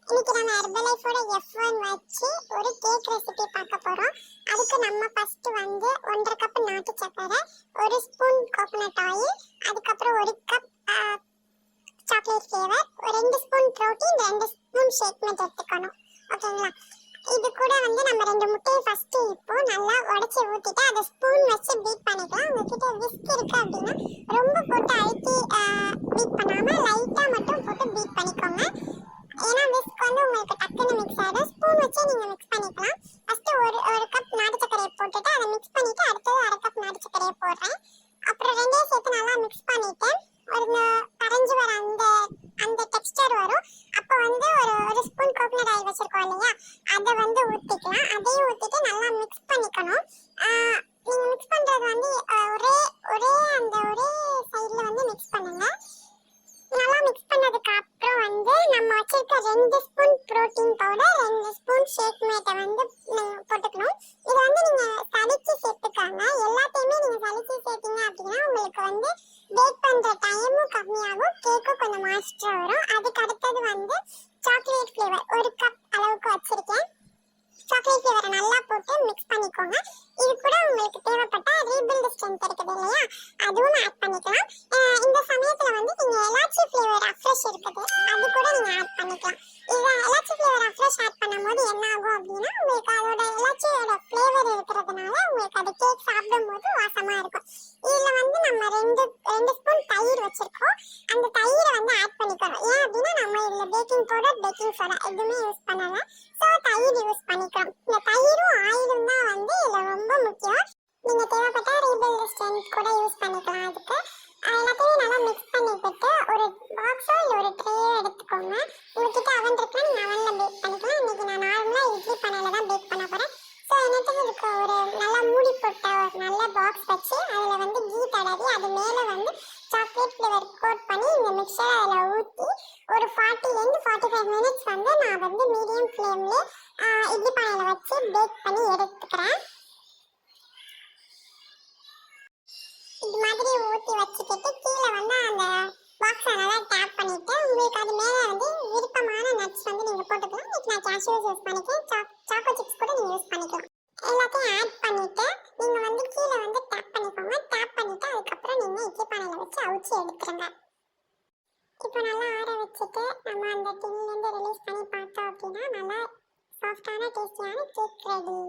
இன்னைக்கு நம்ம ஹெர்பலைஃபோட F1 வச்சு ஒரு கேக் ரெசிபி பார்க்க போறோம். அதுக்கு நம்ம ஃபர்ஸ்ட் 1.5 கப் நாட்டு சக்கரை, 1 ஸ்பூன் கோகனட் ஆயில், அதுக்கப்புறம் 1 cup chocolate flavour, 2 spoon protein, 2 spoon shake மேட் எடுத்துக்கணும். ஓகேங்களா? இது கூட நம்ம 2 முட்டையை ஃபர்ஸ்ட் இப்போ நல்லா உடைச்சு ஊத்திட்டு அதை ஸ்பூன் வச்சு பீட் பண்ணிக்கலாம். உங்ககிட்ட விஸ்க் இருக்கு அப்படின்னா ரொம்ப போட்டு அழுத்தி பீட் பண்ணாம லைட்டா மட்டும் போட்டு பீட் பண்ணிக்கோங்க. ஏன்னா விஸ்க் உங்களுக்கு டக்குன்னு மிக்ஸ் ஆயிடும். ஸ்பூன் வச்சு நீங்க மிக்ஸ் பண்ணிக்கலாம். ஃபர்ஸ்ட் ஒரு கப் நாட்டு சர்க்கரையை போட்டுட்டு அதை மிக்ஸ் பண்ணிட்டு அடுத்தது 1/2 கப் நாட்டு சர்க்கரையை போடுறேன். அப்புறம் ரெண்டையும் சேர்த்து நல்லா மிக்ஸ் பண்ணிட்டு ஒரு கரைஞ்சு வர அந்த டெக்ஸ்டர் வரும். அப்போ ஒரு ஸ்பூன் கோகனட் ஆயில் வச்சிருக்கோம் இல்லையா, அதை ஊற்றிக்கலாம். அதையும் ஊற்றிட்டு நல்லா மிக்ஸ் பண்ணிக்கணும். நீங்கள் மிக்ஸ் பண்ணுறது ஒரே சைடில் மிக்ஸ் பண்ணுங்க. நல்லா மிக்ஸ் பண்ணதுக்கு அப்புறம் நம்ம வச்சிருக்க 2 ஸ்பூன் புரோட்டீன் பவுடர், 2 ஸ்பூன் ஷேக் மேட்டை போட்டுக்கணும். இது நீங்க சலிச்சு சேர்த்துக்காங்க. எல்லாத்தையுமே நீங்க சலிச்சு சேர்த்தீங்க அப்படின்னா உங்களுக்கு பேக் பண்ற டைமும் கம்மியாகும், கேக்கும் கொஞ்சம் மாய்ஸ்டரா வரும். அதுக்கு அடுத்தது சாக்லேட் ஃப்ளேவர் 1 கப் அளவுக்கு வச்சிருக்கேன். சாக்லேட் ஃப்ளேவரை நல்லா போட்டு மிக்ஸ் பண்ணிக்கோங்க. இது கூட உங்களுக்கு தேவைப்பட்ட ரீபில்ட் ஸ்ட்ரென்த் இருக்குது இல்லையா, அதுவும் ஆட் பண்ணிக்கலாம். இந்த சமயத்துல நீங்க எலாச்சி ஃப்ளேவர் அஃப்ரெஷ் இருக்குது, அது கூட நீங்க ஆட் பண்ணிக்கலாம். இது எலாச்சி ஃப்ளேவர் அஃப்ரெஷ் ஆட் பண்ணும்போது என்ன ஆகும் அப்படின்னா உங்களுக்கு அதோட எலாச்சியோட ஃப்ளேவர் இருக்கிறதுனால உங்களுக்கு அது கேக் சாப்பிடும்போது வாசமா இருக்கும். இதுல நம்ம 2 ஸ்பூன் தயிர் வச்சிருக்கோம். அந்த தயிரை ஆட் பண்ணிக்கணும். ஏன் அப்படின்னா நம்ம இதுல பேக்கிங் பவுடர், பேக்கிங் சோடா எதுவுமே யூஸ் பண்ணல. ஸோ தயிர் யூஸ் பண்ணிக்கிறோம். இந்த தயிரும் ஆயிலும் தான் இதுல ரொம்ப முக்கியம். நீங்க தேவைப்பட்ட ரீபில்ட் ஸ்ட்ரென்த் கூட யூஸ் பண்ணிக்கலாம். அதுக்கு எல்லாத்தையும் நல்லா மிக்ஸ் பண்ணிவிட்டு ஒரு பாக்ஸோ இல்லை ஒரு ட்ரேயோ எடுத்துக்கோங்க. உங்ககிட்ட அவன் இருக்குன்னா நீங்கள் அவனில் பேக் பண்ணிக்கலாம். இன்றைக்கி நான் நார்மலாக இட்லி பானையில் தான் பேக் பண்ண போகிறேன். ஸோ என்னத்துக்கு இதுக்கு ஒரு நல்லா மூடி போட்ட ஒரு நல்ல பாக்ஸ் வச்சு அதில் கீ தடவி அது மேலே சாக்லேட் ஃப்ளேவர் கோட் பண்ணி இந்த மிக்சரை அதில் ஊற்றி ஒரு 40 to 45 மினிட்ஸ் நான் மீடியம் ஃப்ளேம்லேயே இட்லி பானையில் வச்சு பேக் பண்ணி எடுத்துக்கிறேன். இது மாதிரி ஊற்றி வச்சுக்கிட்டு கீழே அந்த பாக்ஸை நல்லா டேப் பண்ணிட்டு உங்களுக்கு அது மேலே விருப்பமான நட்ஸ் நீங்கள் போட்டுக்கலாம். இன்னைக்கு நான் கேஷ்யூஸ் யூஸ் பண்ணிக்கிறேன். சாக்கோ சிப்ஸ் கூட நீங்கள் யூஸ் பண்ணிக்கலாம். எல்லாத்தையும் ஆட் பண்ணிட்டு நீங்கள் கீழே டேப் பண்ணிக்கோங்க. டேப் பண்ணிட்டு அதுக்கப்புறம் நீங்கள் இட்லி பானையில் வச்சு அவிச்சு எடுத்துருங்க. இப்போ நல்லா ஆற வச்சுட்டு நம்ம அந்த டின்லேருந்து ரிலீஸ் பண்ணி பார்த்தோம் அப்படின்னா நல்லா சாஃப்டான டேஸ்டியான கேக் ரெடி.